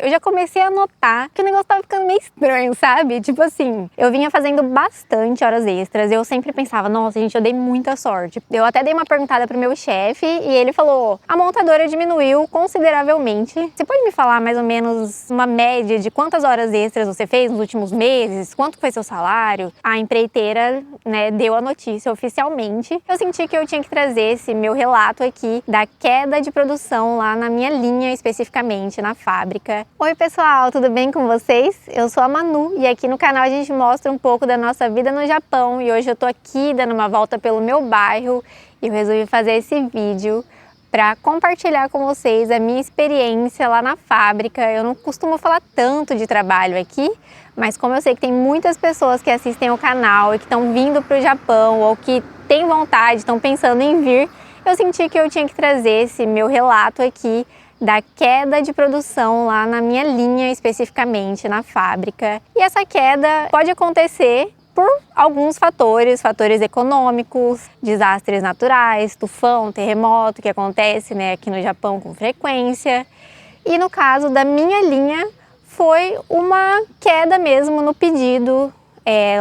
eu já comecei a notar que o negócio tava ficando meio estranho, sabe? Tipo assim, eu vinha fazendo bastante horas extras, eu sempre pensava, nossa, gente, eu dei muita sorte. Eu até dei uma perguntada pro meu chefe e ele falou, a montadora diminuiu consideravelmente. Você pode me falar mais ou menos uma média de quantas horas extras você fez nos últimos meses? Quanto foi seu salário? A empreiteira, né, deu a notícia oficialmente. Eu senti que eu tinha que trazer esse meu relato aqui da queda de produção lá na minha linha, especificamente na fábrica. Oi pessoal, tudo bem com vocês? Eu sou a Manu e aqui no canal a gente mostra um pouco da nossa vida no Japão e hoje eu tô aqui dando uma volta pelo meu bairro e eu resolvi fazer esse vídeo para compartilhar com vocês a minha experiência lá na fábrica. Eu não costumo falar tanto de trabalho aqui, mas como eu sei que tem muitas pessoas que assistem o canal e que estão vindo para o Japão ou que têm vontade, estão pensando em vir, eu senti que eu tinha que trazer esse meu relato aqui da queda de produção lá na minha linha, especificamente na fábrica. E essa queda pode acontecer por alguns fatores econômicos, desastres naturais, tufão, terremoto, que acontece, né, aqui no Japão com frequência. E no caso da minha linha, foi uma queda mesmo no pedido.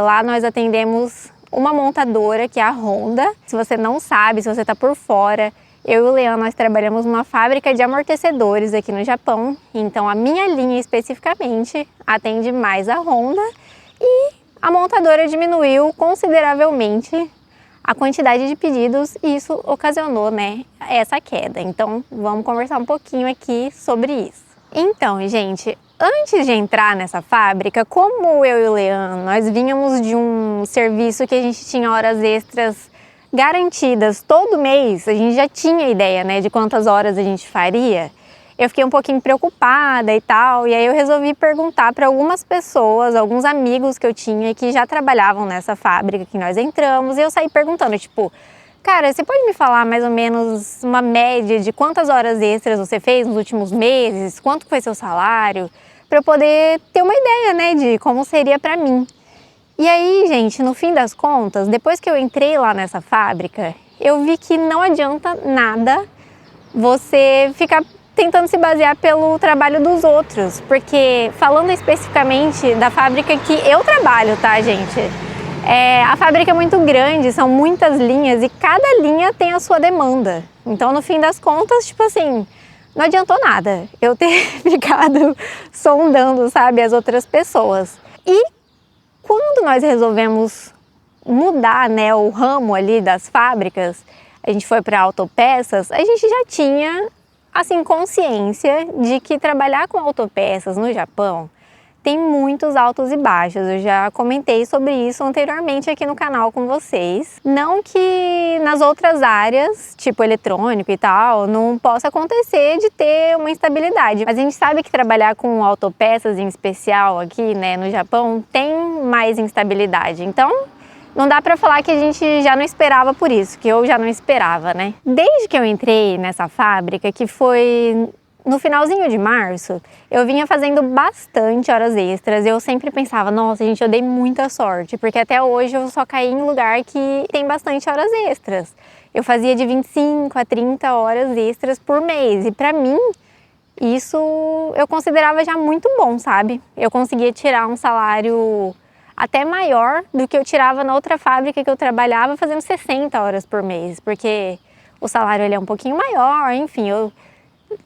Lá nós atendemos uma montadora, que é a Honda. Se você não sabe, se você está por fora, eu e o Leão, nós trabalhamos numa fábrica de amortecedores aqui no Japão. Então a minha linha especificamente atende mais a Honda e a montadora diminuiu consideravelmente a quantidade de pedidos e isso ocasionou, né, essa queda. Então vamos conversar um pouquinho aqui sobre isso. Então, gente, antes de entrar nessa fábrica, como eu e o Leão, nós vínhamos de um serviço que a gente tinha horas extras garantidas todo mês, a gente já tinha ideia, né, de quantas horas a gente faria. Eu fiquei um pouquinho preocupada e tal, e aí eu resolvi perguntar para algumas pessoas, alguns amigos que eu tinha que já trabalhavam nessa fábrica que nós entramos, e eu saí perguntando, tipo, cara, você pode me falar mais ou menos uma média de quantas horas extras você fez nos últimos meses? Quanto foi seu salário? Para eu poder ter uma ideia, né, de como seria para mim. E aí, gente, no fim das contas, depois que eu entrei lá nessa fábrica, eu vi que não adianta nada você ficar tentando se basear pelo trabalho dos outros, porque falando especificamente da fábrica que eu trabalho, tá, gente? A fábrica é muito grande, são muitas linhas e cada linha tem a sua demanda. Então, no fim das contas, tipo assim, não adiantou nada eu ter ficado sondando, sabe, as outras pessoas. E quando nós resolvemos mudar, né, o ramo ali das fábricas, a gente foi para autopeças, a gente já tinha assim consciência de que trabalhar com autopeças no Japão tem muitos altos e baixos. Eu já comentei sobre isso anteriormente aqui no canal com vocês. Não que nas outras áreas, tipo eletrônico e tal, não possa acontecer de ter uma instabilidade. Mas a gente sabe que trabalhar com autopeças em especial aqui, né, no Japão, tem mais instabilidade. Então, não dá pra falar que a gente já não esperava por isso, que eu já não esperava, né? Desde que eu entrei nessa fábrica, que foi no finalzinho de março, eu vinha fazendo bastante horas extras. Eu sempre pensava, nossa, gente, eu dei muita sorte, porque até hoje eu só caí em lugar que tem bastante horas extras. Eu fazia de 25 a 30 horas extras por mês, e pra mim, isso eu considerava já muito bom, sabe? Eu conseguia tirar um salário até maior do que eu tirava na outra fábrica que eu trabalhava, fazendo 60 horas por mês, porque o salário ele é um pouquinho maior, enfim, eu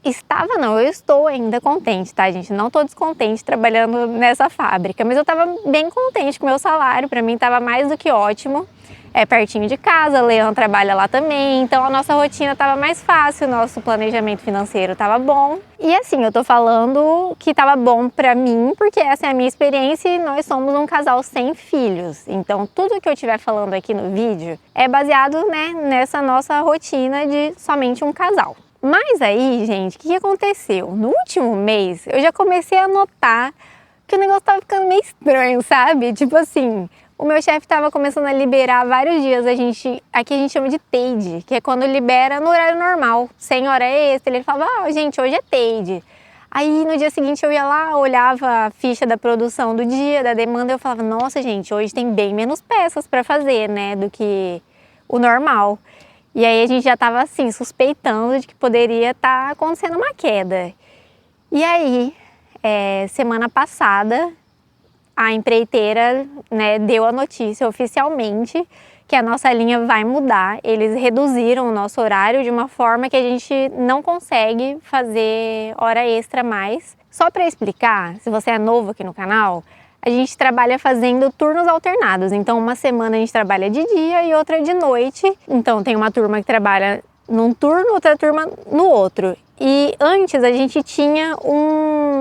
estou ainda contente, tá, gente? Não tô descontente trabalhando nessa fábrica, mas eu tava bem contente com o meu salário, pra mim tava mais do que ótimo. É pertinho de casa, Leão trabalha lá também, então a nossa rotina tava mais fácil, o nosso planejamento financeiro tava bom. E assim, eu tô falando que tava bom pra mim, porque essa é a minha experiência e nós somos um casal sem filhos. Então tudo que eu estiver falando aqui no vídeo é baseado, né, nessa nossa rotina de somente um casal. Mas aí, gente, o que aconteceu? No último mês, eu já comecei a notar que o negócio tava ficando meio estranho, sabe? Tipo assim, o meu chefe estava começando a liberar vários dias, aqui a gente chama de TADE, que é quando libera no horário normal, sem hora extra. Ele falava, gente, hoje é TADE. Aí no dia seguinte eu ia lá, olhava a ficha da produção do dia, da demanda, eu falava, nossa, gente, hoje tem bem menos peças para fazer, né, do que o normal. E aí a gente já estava assim, suspeitando de que poderia estar acontecendo uma queda. E aí, semana passada a empreiteira, né, deu a notícia oficialmente que a nossa linha vai mudar. Eles reduziram o nosso horário de uma forma que a gente não consegue fazer hora extra mais. Só para explicar, se você é novo aqui no canal, a gente trabalha fazendo turnos alternados. Então, uma semana a gente trabalha de dia e outra de noite. Então, tem uma turma que trabalha num turno, outra turma no outro. E antes a gente tinha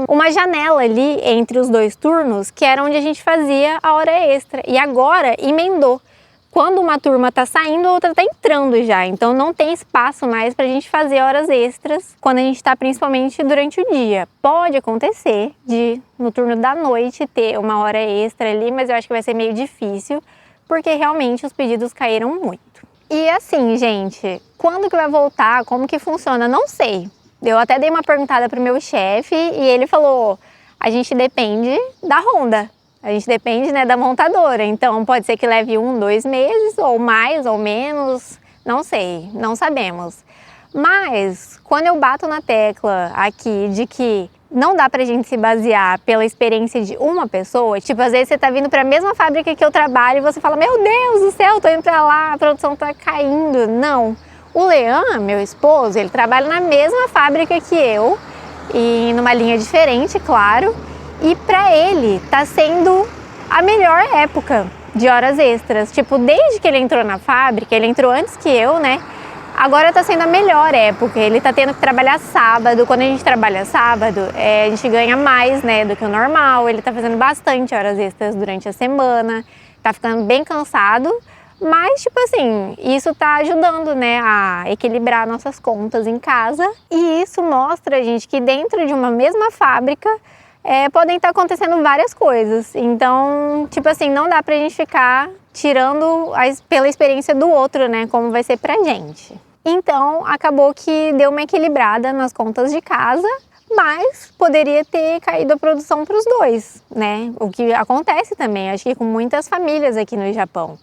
uma janela ali entre os dois turnos, que era onde a gente fazia a hora extra. E agora emendou. Quando uma turma está saindo, a outra está entrando já. Então não tem espaço mais para a gente fazer horas extras quando a gente está principalmente durante o dia. Pode acontecer de no turno da noite ter uma hora extra ali, mas eu acho que vai ser meio difícil, porque realmente os pedidos caíram muito. E assim, gente, quando que vai voltar? Como que funciona? Não sei. Eu até dei uma perguntada pro meu chefe e ele falou: a gente depende da Honda. A gente depende, né, da montadora, então pode ser que leve 1, 2 meses, ou mais, ou menos, não sei, não sabemos. Mas, quando eu bato na tecla aqui de que não dá pra gente se basear pela experiência de uma pessoa, tipo, às vezes você tá vindo pra mesma fábrica que eu trabalho e você fala: meu Deus do céu, tô indo pra lá, a produção tá caindo. Não. O Lean, meu esposo, ele trabalha na mesma fábrica que eu, e numa linha diferente, claro. E para ele tá sendo a melhor época de horas extras. Tipo, desde que ele entrou na fábrica, ele entrou antes que eu, né? Agora tá sendo a melhor época. Ele tá tendo que trabalhar sábado. Quando a gente trabalha sábado, a gente ganha mais, né, do que o normal. Ele tá fazendo bastante horas extras durante a semana. Tá ficando bem cansado. Mas, tipo assim, isso tá ajudando, né, a equilibrar nossas contas em casa. E isso mostra, gente, que dentro de uma mesma fábrica podem estar acontecendo várias coisas. Então, tipo assim, não dá pra gente ficar tirando pela experiência do outro, né, como vai ser pra gente. Então, acabou que deu uma equilibrada nas contas de casa, mas poderia ter caído a produção para os dois, né? O que acontece também, acho que com muitas famílias aqui no Japão.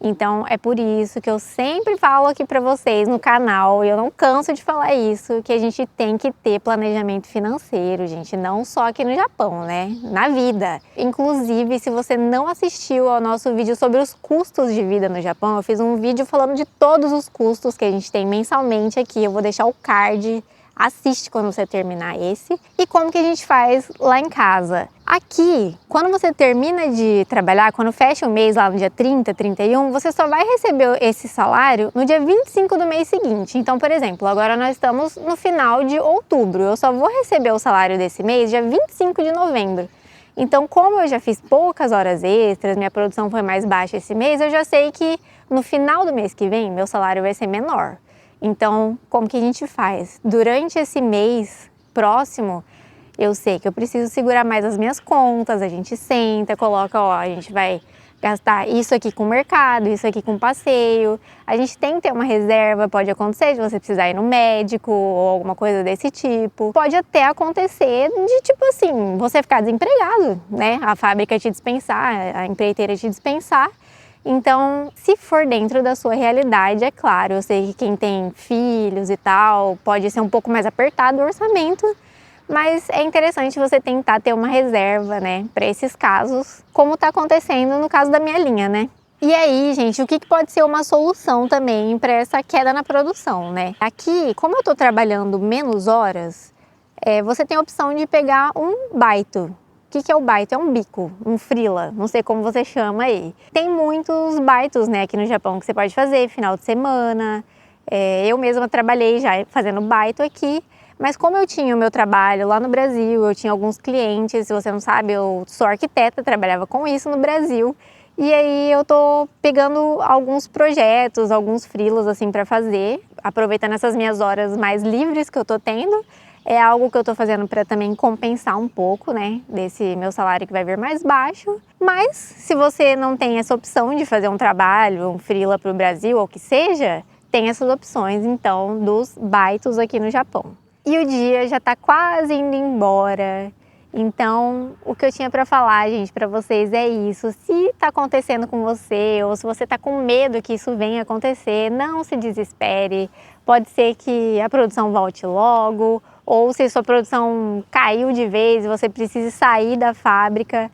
Então é por isso que eu sempre falo aqui para vocês no canal, e eu não canso de falar isso, que a gente tem que ter planejamento financeiro, gente, não só aqui no Japão, né? Na vida. Inclusive, se você não assistiu ao nosso vídeo sobre os custos de vida no Japão, eu fiz um vídeo falando de todos os custos que a gente tem mensalmente aqui, eu vou deixar o card. Assiste quando você terminar esse. E como que a gente faz lá em casa. Aqui, quando você termina de trabalhar, quando fecha o mês lá no dia 30, 31, você só vai receber esse salário no dia 25 do mês seguinte. Então, por exemplo, agora nós estamos no final de outubro. Eu só vou receber o salário desse mês dia 25 de novembro. Então, como eu já fiz poucas horas extras, minha produção foi mais baixa esse mês, eu já sei que no final do mês que vem, meu salário vai ser menor. Então, como que a gente faz? Durante esse mês próximo, eu sei que eu preciso segurar mais as minhas contas, a gente senta, coloca, ó, a gente vai gastar isso aqui com o mercado, isso aqui com passeio. A gente tem que ter uma reserva, pode acontecer de você precisar ir no médico ou alguma coisa desse tipo. Pode até acontecer de, tipo assim, você ficar desempregado, né? A fábrica te dispensar, a empreiteira te dispensar. Então, se for dentro da sua realidade, é claro, eu sei que quem tem filhos e tal, pode ser um pouco mais apertado o orçamento, mas é interessante você tentar ter uma reserva, né, para esses casos, como está acontecendo no caso da minha linha, né? E aí, gente, o que pode ser uma solução também para essa queda na produção, né? Aqui, como eu estou trabalhando menos horas, você tem a opção de pegar um baito. O que é o baito? É um bico, um freela, não sei como você chama aí. Tem muitos baitos, né, aqui no Japão que você pode fazer final de semana. Eu mesma trabalhei já fazendo baito aqui, mas como eu tinha o meu trabalho lá no Brasil, eu tinha alguns clientes, se você não sabe, eu sou arquiteta, trabalhava com isso no Brasil. E aí eu tô pegando alguns projetos, alguns freelas assim para fazer, aproveitando essas minhas horas mais livres que eu tô tendo. É algo que eu tô fazendo para também compensar um pouco, né, desse meu salário que vai vir mais baixo. Mas se você não tem essa opção de fazer um trabalho, um freela para o Brasil ou o que seja, tem essas opções então dos baitos aqui no Japão. E o dia já tá quase indo embora. Então, o que eu tinha para falar, gente, para vocês é isso. Se tá acontecendo com você ou se você tá com medo que isso venha acontecer, não se desespere. Pode ser que a produção volte logo, ou se sua produção caiu de vez e você precisa sair da fábrica.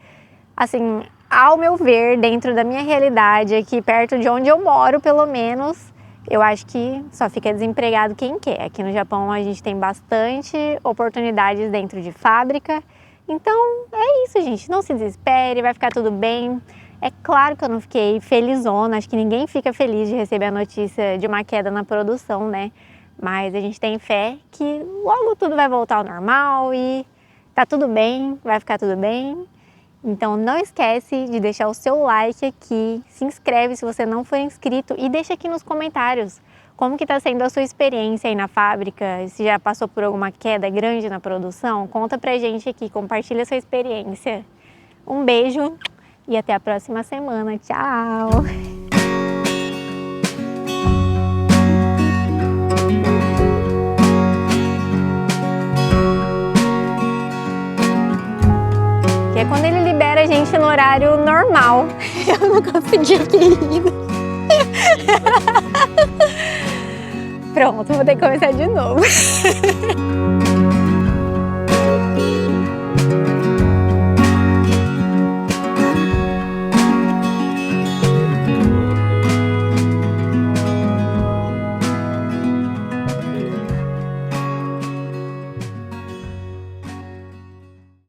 Assim, ao meu ver, dentro da minha realidade, aqui perto de onde eu moro, pelo menos, eu acho que só fica desempregado quem quer. Aqui no Japão a gente tem bastante oportunidades dentro de fábrica. Então é isso, gente. Não se desespere, vai ficar tudo bem. É claro que eu não fiquei felizona, acho que ninguém fica feliz de receber a notícia de uma queda na produção, né? Mas a gente tem fé que logo tudo vai voltar ao normal e tá tudo bem, vai ficar tudo bem. Então não esquece de deixar o seu like aqui, se inscreve se você não for inscrito e deixa aqui nos comentários como que tá sendo a sua experiência aí na fábrica, se já passou por alguma queda grande na produção, conta pra gente aqui, compartilha a sua experiência. Um beijo e até a próxima semana, tchau! Que é quando ele libera a gente no horário normal. Eu não consegui rir. Pronto, vou ter que começar de novo.